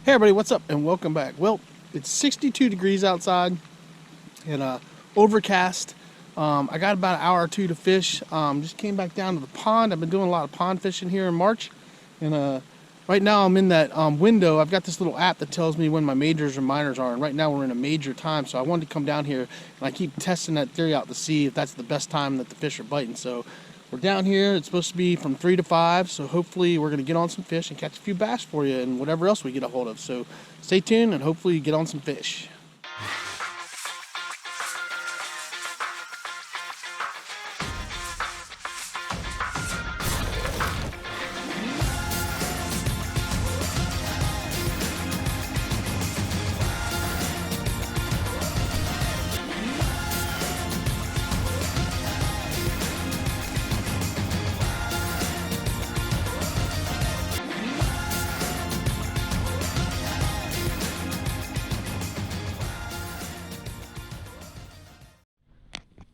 Hey everybody, what's up and welcome back. Well, it's 62 degrees outside and overcast. I got about an hour or two to fish. Just came back down to the pond. I've been doing a lot of pond fishing here in March, and right now I'm in that window. I've got this little app that tells me when my majors or minors are, and right now we're in a major time, so I wanted to come down here and I keep testing that theory out to see if that's the best time that the fish are biting. So we're down here. It's supposed to be from 3 to 5, so hopefully we're going to get on some fish and catch a few bass for you and whatever else we get a hold of. So stay tuned and hopefully you get on some fish.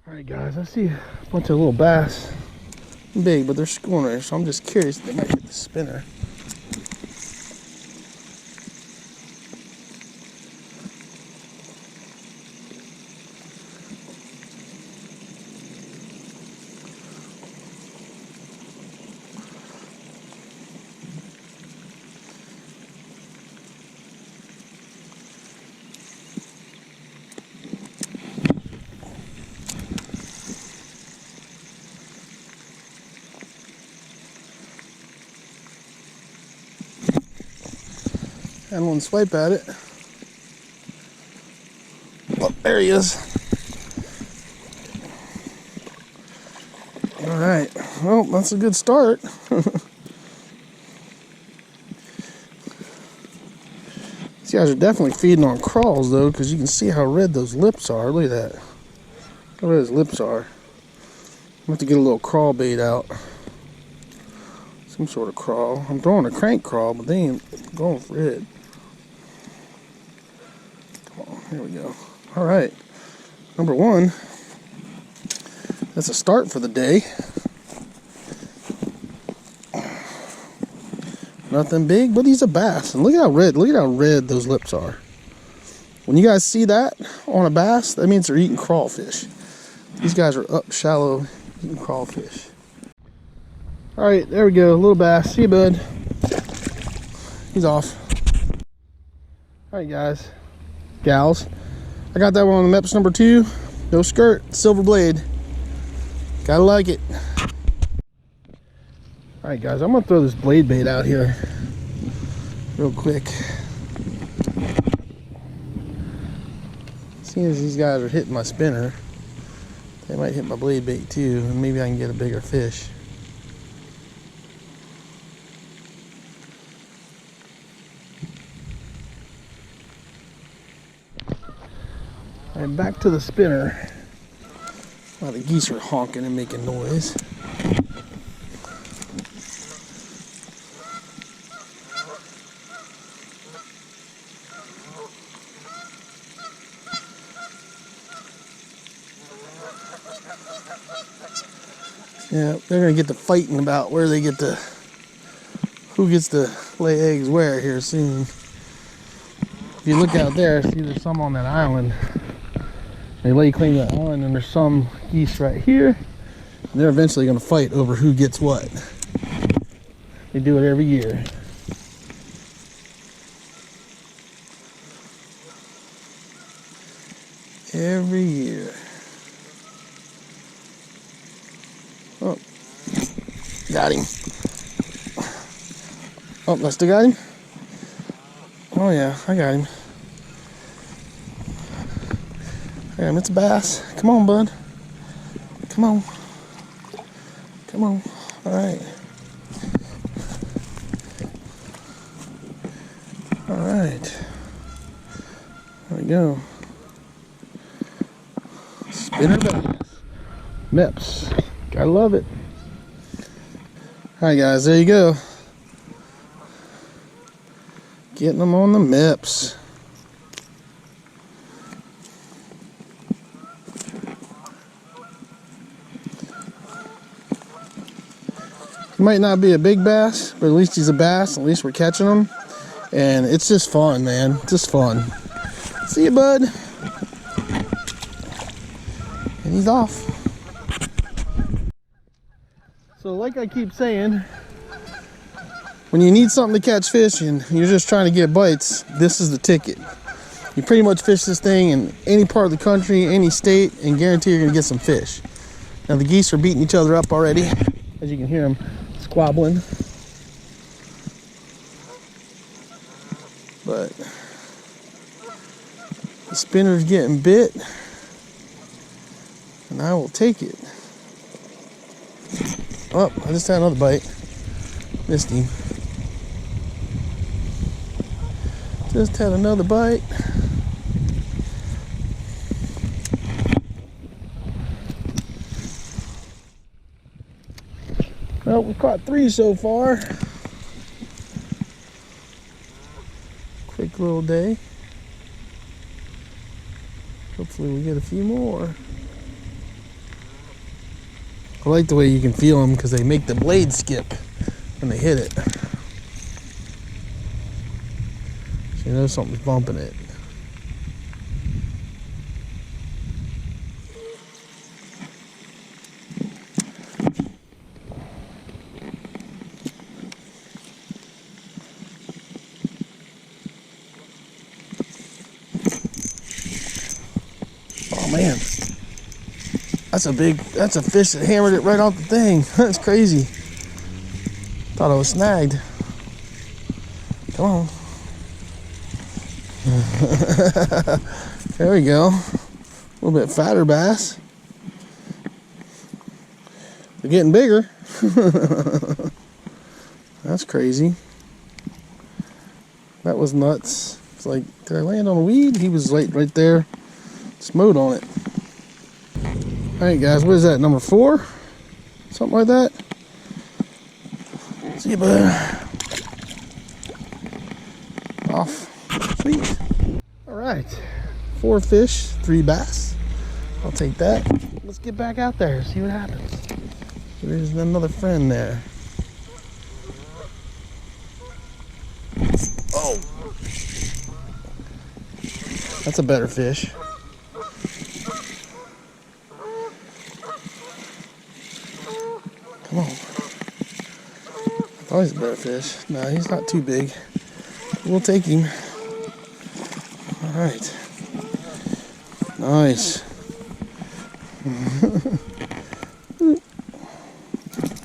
Alright guys, I see a bunch of little bass. Big, but they're schooners, so I'm just curious if they might hit the spinner. Had one swipe at it. Oh, there he is. Alright, well, that's a good start. These guys are definitely feeding on crawls, though, because you can see how red those lips are. Look at that. Look how red his lips are. I'm going to have to get a little crawl bait out. Some sort of crawl. I'm throwing a crank crawl, but they ain't going for it. Here we go. All right. Number one. That's a start for the day. Nothing big, but he's a bass. And look at how red those lips are. When you guys see that on a bass, that means they're eating crawfish. These guys are up shallow eating crawfish. All right, there we go. A little bass. See you, bud. He's off. All right, guys. Gals, I got that one on the mepps number 2. No skirt, silver blade. Gotta like it. Alright guys, I'm gonna throw this blade bait out here real quick. Seeing as these guys are hitting my spinner, they might hit my blade bait too, and maybe I can get a bigger fish. Alright, back to the spinner. Wow, the geese are honking and making noise. Yeah, they're gonna get to fighting about where they get to, who gets to lay eggs where here soon. If you look out there, see there's some on that island. They lay claim to that island, and there's some geese right here. And they're eventually going to fight over who gets what. They do it every year. Every year. Oh, got him. Oh, I still got him? Oh yeah, I got him. Yeah, it's a bass. Come on, bud. Come on. Come on. Alright. Alright. There we go. Spinner bass. Mepps. Gotta love it. Alright, guys, there you go. Getting them on the mepps. He might not be a big bass, but at least he's a bass. At least we're catching him. And it's just fun, man. Just fun. See you, bud. And he's off. So like I keep saying, when you need something to catch fish and you're just trying to get bites, this is the ticket. You pretty much fish this thing in any part of the country, any state, and guarantee you're gonna get some fish. Now the geese are beating each other up already. As you can hear them squabbling. But the spinner's getting bit, and I will take it. Oh, I just had another bite. Missed him. Just had another bite. Well, we caught 3 so far. Quick little day. Hopefully we get a few more. I like the way you can feel them because they make the blade skip when they hit it. So you know something's bumping it. Oh man, that's a fish that hammered it right off the thing. That's crazy. Thought I was snagged. Come on. There we go. A little bit fatter bass. They're getting bigger. That's crazy. That was nuts. It's like, did I land on a weed? He was right there. Smote on it. Alright guys, what is that, number 4? Something like that? See you, bud. Off. Sweet. Alright. 4 fish, 3 bass. I'll take that. Let's get back out there, see what happens. There's another friend there. Oh! That's a better fish. Come on. I thought he's a better fish. No, he's not too big. We'll take him. Alright. Nice.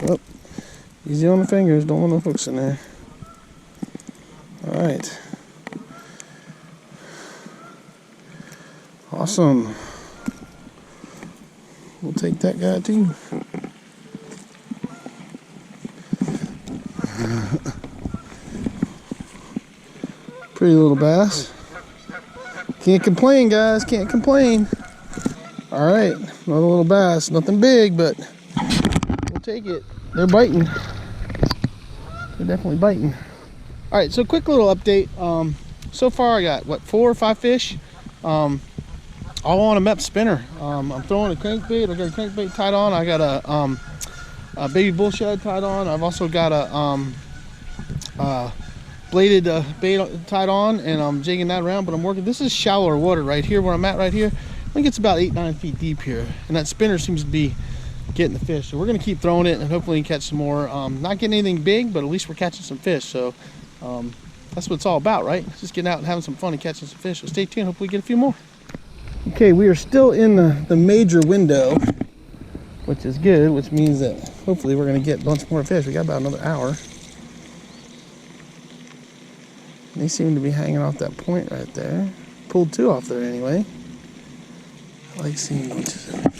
Oh, easy on the fingers. Don't want no hooks in there. Alright. Awesome. We'll take that guy too. Pretty little bass. Can't complain, guys. Can't complain. All right, another little bass. Nothing big, but we'll take it. They're biting. They're definitely biting. All right, so quick little update. So far I got what, 4 or 5 fish, all on a mepps spinner. I'm throwing a crankbait. I got a crankbait tied on. I got a baby bullshad tied on. I've also got a bladed bait tied on, and I'm jigging that around, but I'm working. This is shallower water right here where I'm at right here. I think it's about 8-9 feet deep here, and that spinner seems to be getting the fish. So we're gonna keep throwing it and hopefully catch some more. Not getting anything big, but at least we're catching some fish. So that's what it's all about, right? Just getting out and having some fun and catching some fish. So stay tuned, hopefully get a few more. Okay, we are still in the major window, which is good, which means that hopefully we're gonna get a bunch more fish. We got about another hour. They seem to be hanging off that point right there. Pulled 2 off there anyway. I like seeing bunches of it.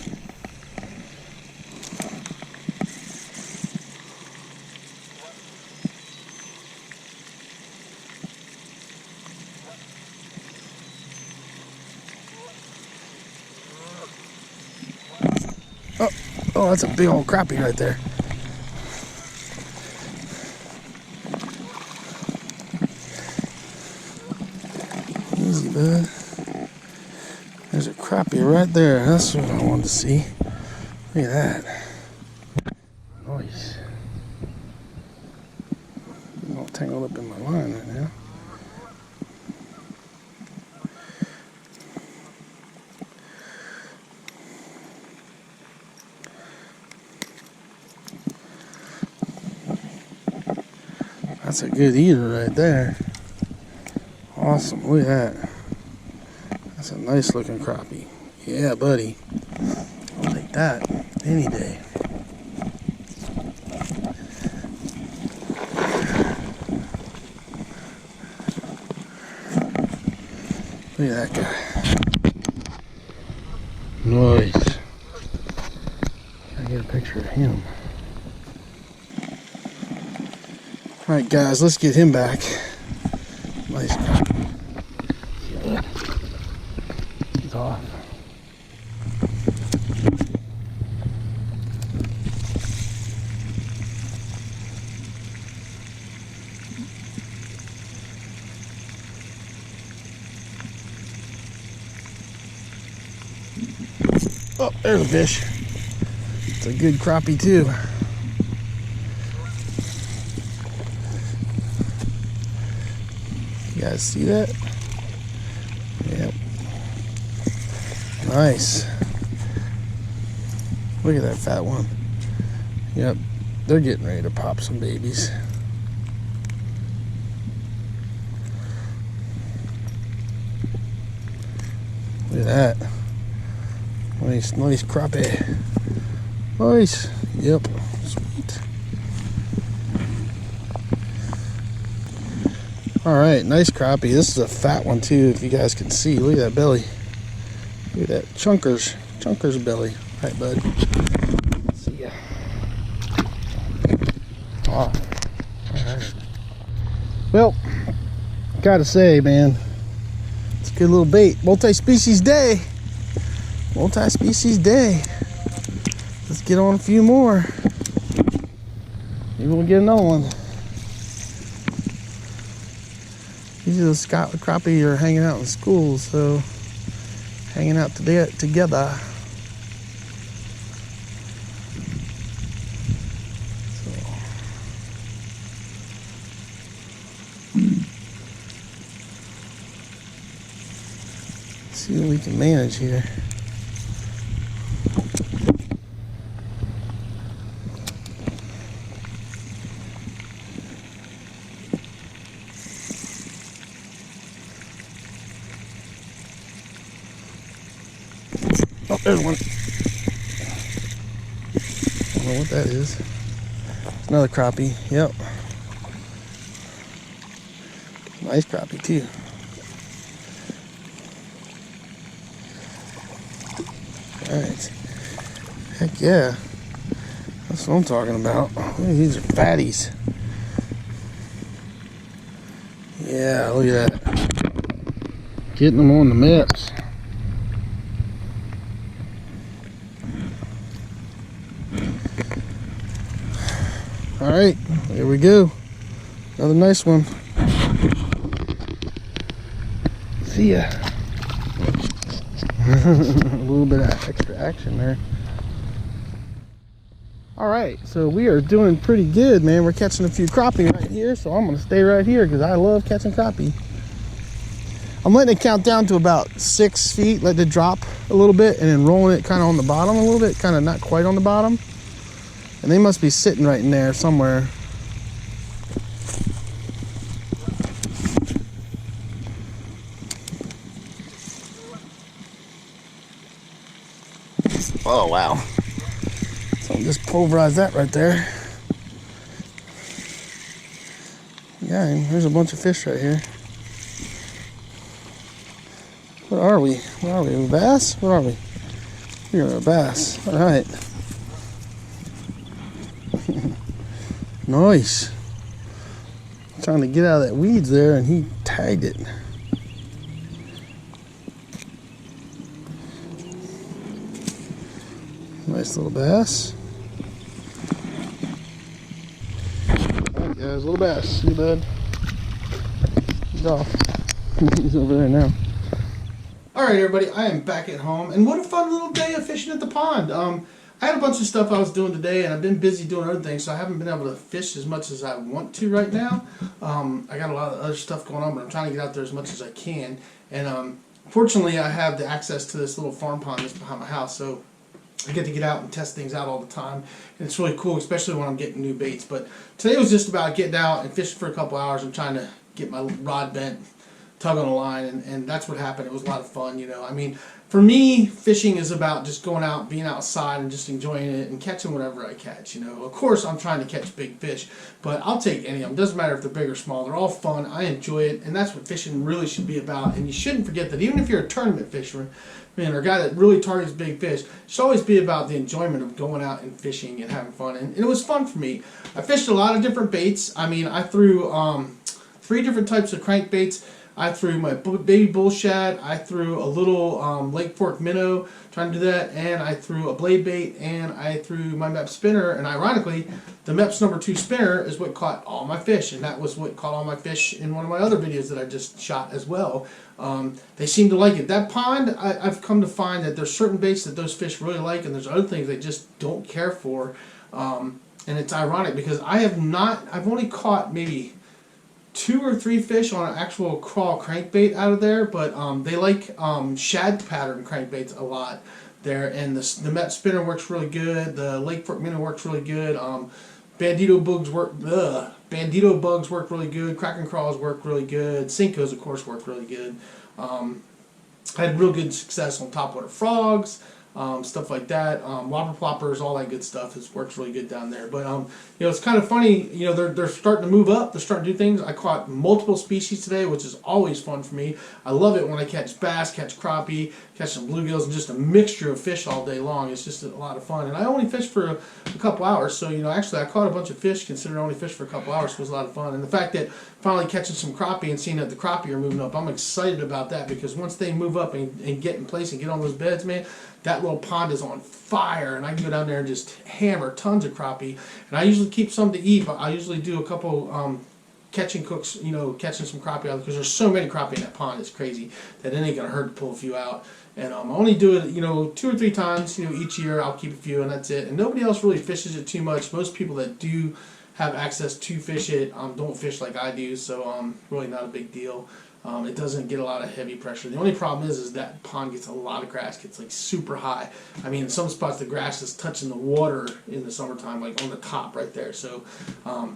Oh, that's a big old crappie right there. Easy, bud. There's a crappie right there. That's what I wanted to see. Look at that. Nice. I'm all tangled up in my line right now. That's a good eater right there. Awesome, look at that. That's a nice looking crappie. Yeah, buddy. I'll take that any day. Look at that guy. Nice. Gotta get a picture of him. Alright guys, let's get him back. Nice guy. He's off. Oh, there's a fish. It's a good crappie too. You guys see that? Yep. Nice. Look at that fat one. Yep. They're getting ready to pop some babies. Look at that. Nice crappie. Nice. Yep. Sweet. Alright, nice crappie. This is a fat one too, if you guys can see. Look at that belly. Look at that chunker's belly. Alright, bud. See ya. Oh. Alright. Well, gotta say, man, it's a good little bait. Multi-species day. Multi-species day. Let's get on a few more. Maybe we'll get another one. Usually the crappie are hanging out in school, so hanging out together. So. Let's see what we can manage here. Oh, there's one. I don't know what that is. Another crappie. Yep. Nice crappie too. Alright. Heck yeah. That's what I'm talking about. These are fatties. Yeah, look at that. Getting them on the mepps. Alright, there we go. Another nice one. See ya. A little bit of extra action there. Alright, so we are doing pretty good, man. We're catching a few crappie right here, so I'm going to stay right here because I love catching crappie. I'm letting it count down to about 6 feet, let it drop a little bit, and then rolling it kind of on the bottom a little bit, kind of not quite on the bottom. And they must be sitting right in there somewhere. Oh, wow. So just pulverize that right there. Yeah, and there's a bunch of fish right here. What are we? What are we? A bass? What are we? We're a bass. All right. Nice. Trying to get out of that weeds there, and he tagged it. Nice little bass. Alright guys, little bass. See you, bud. He's off. He's over there now. Alright everybody, I am back at home, and what a fun little day of fishing at the pond. I had a bunch of stuff I was doing today, and I've been busy doing other things, so I haven't been able to fish as much as I want to right now. I got a lot of other stuff going on, but I'm trying to get out there as much as I can. And fortunately, I have the access to this little farm pond that's behind my house, so I get to get out and test things out all the time, and it's really cool, especially when I'm getting new baits. But today was just about getting out and fishing for a couple hours and trying to get my rod bent, tug on a line, and that's what happened. It was a lot of fun, you know. I mean, for me, fishing is about just going out, being outside, and just enjoying it and catching whatever I catch, you know. Of course, I'm trying to catch big fish, but I'll take any of them. Doesn't matter if they're big or small. They're all fun. I enjoy it, and that's what fishing really should be about. And you shouldn't forget that even if you're a tournament fisherman, or a guy that really targets big fish, it should always be about the enjoyment of going out and fishing and having fun. And it was fun for me. I fished a lot of different baits. I mean, I threw 3 different types of crankbaits. I threw my baby bull shad, I threw a little Lake Fork minnow, trying to do that, and I threw a blade bait, and I threw my mepps spinner, and ironically, the mepps #2 spinner is what caught all my fish, and that was what caught all my fish in one of my other videos that I just shot as well. They seem to like it. That pond, I've come to find that there's certain baits that those fish really like, and there's other things they just don't care for, and it's ironic because I've only caught maybe 2 or 3 fish on an actual crawl crankbait out of there, but they like shad pattern crankbaits a lot there, and the mepps spinner works really good. The Lake Fork minnow works really good. Bandito bugs work really good. Kraken crawls work really good. Sinkos, of course, work really good. I had real good success on topwater frogs. Stuff like that, whopper ploppers, all that good stuff. It works really good down there. But you know, it's kind of funny. You know, they're starting to move up. They're starting to do things. I caught multiple species today, which is always fun for me. I love it when I catch bass, catch crappie, catch some bluegills, and just a mixture of fish all day long. It's just a lot of fun. And I only fished for a couple hours, so you know, actually, I caught a bunch of fish. Considering I only fished for a couple hours, so it was a lot of fun. And the fact that finally catching some crappie and seeing that the crappie are moving up, I'm excited about that because once they move up and get in place and get on those beds, man, that little pond is on fire, and I can go down there and just hammer tons of crappie. And I usually keep some to eat, but I usually do a couple catching cooks, you know, catching some crappie out because there's so many crappie in that pond. It's crazy that it ain't gonna hurt to pull a few out. And I only do it, you know, 2 or 3 times, you know, each year. I'll keep a few, and that's it. And nobody else really fishes it too much. Most people that do have access to fish it don't fish like I do, so really not a big deal. It doesn't get a lot of heavy pressure. The only problem is that pond gets a lot of grass, gets like super high. I mean, in some spots the grass is touching the water in the summertime, like on the top right there. So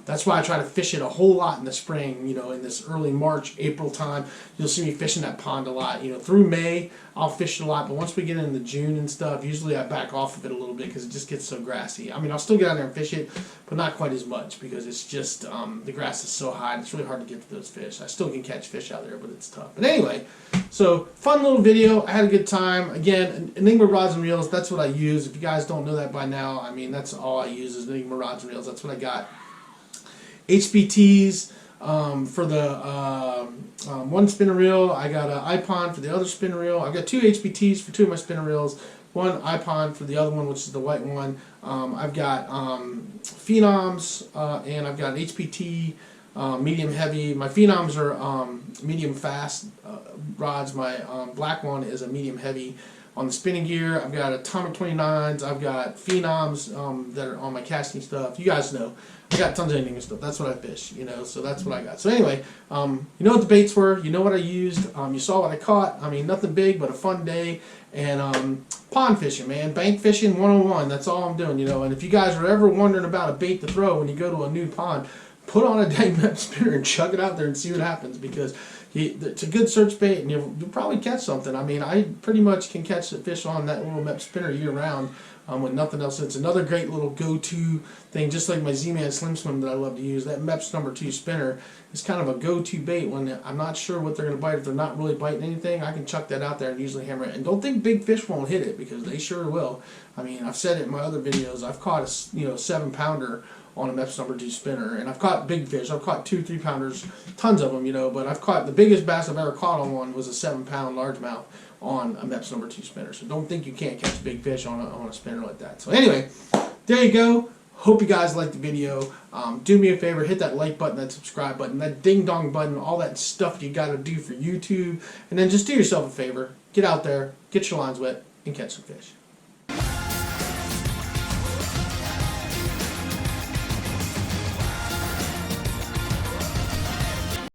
that's why I try to fish it a whole lot in the spring. You know, in this early March, April time, you'll see me fishing that pond a lot. You know, through May I'll fish it a lot, but once we get into June and stuff, usually I back off of it a little bit because it just gets so grassy. I mean, I'll still get out there and fish it, but not quite as much because it's just the grass is so high and it's really hard to get to those fish. I still can catch fish out there, but it's tough. But anyway, so fun little video. I had a good time. Again, Enigma rods and reels, that's what I use. If you guys don't know that by now, I mean, that's all I use is Enigma rods and reels. That's what I got. HBTs for the one spinner reel. I got an iPod for the other spinner reel. I've got 2 HBTs for 2 of my spinner reels. One iPod for the other one, which is the white one. I've got Phenoms, and I've got an HPT medium heavy. My Phenoms are medium fast rods. My black one is a medium heavy. On the spinning gear, I've got Atomic 29s. I've got Phenoms that are on my casting stuff. You guys know. I got tons of Enigma stuff. That's what I fish, you know, so that's what I got. So anyway, you know what the baits were. You know what I used. You saw what I caught. I mean, nothing big, but a fun day. And pond fishing, man. Bank fishing 101. That's all I'm doing, you know. And if you guys are ever wondering about a bait to throw when you go to a new pond, put on a dang mepps spinner and chuck it out there and see what happens because it's a good search bait and you'll probably catch something. I mean, I pretty much can catch the fish on that little mepps spinner year round with nothing else. It's another great little go-to thing, just like my Z-Man Slim Swim that I love to use. That mepps #2 spinner is kind of a go-to bait when I'm not sure what they're going to bite. If they're not really biting anything, I can chuck that out there and usually hammer it. And don't think big fish won't hit it because they sure will. I mean, I've said it in my other videos. I've caught a 7-pounder on a mepps #2 spinner, and I've caught big fish. I've caught 2 3-pounders, tons of them, you know. But I've caught the biggest bass I've ever caught on one was a 7-pound largemouth on a mepps #2 spinner. So don't think you can't catch big fish on a spinner like that. So anyway, there you go. Hope you guys liked the video. Do me a favor, hit that like button, that subscribe button, that ding dong button, all that stuff you got to do for YouTube, and then just do yourself a favor. Get out there, get your lines wet, and catch some fish.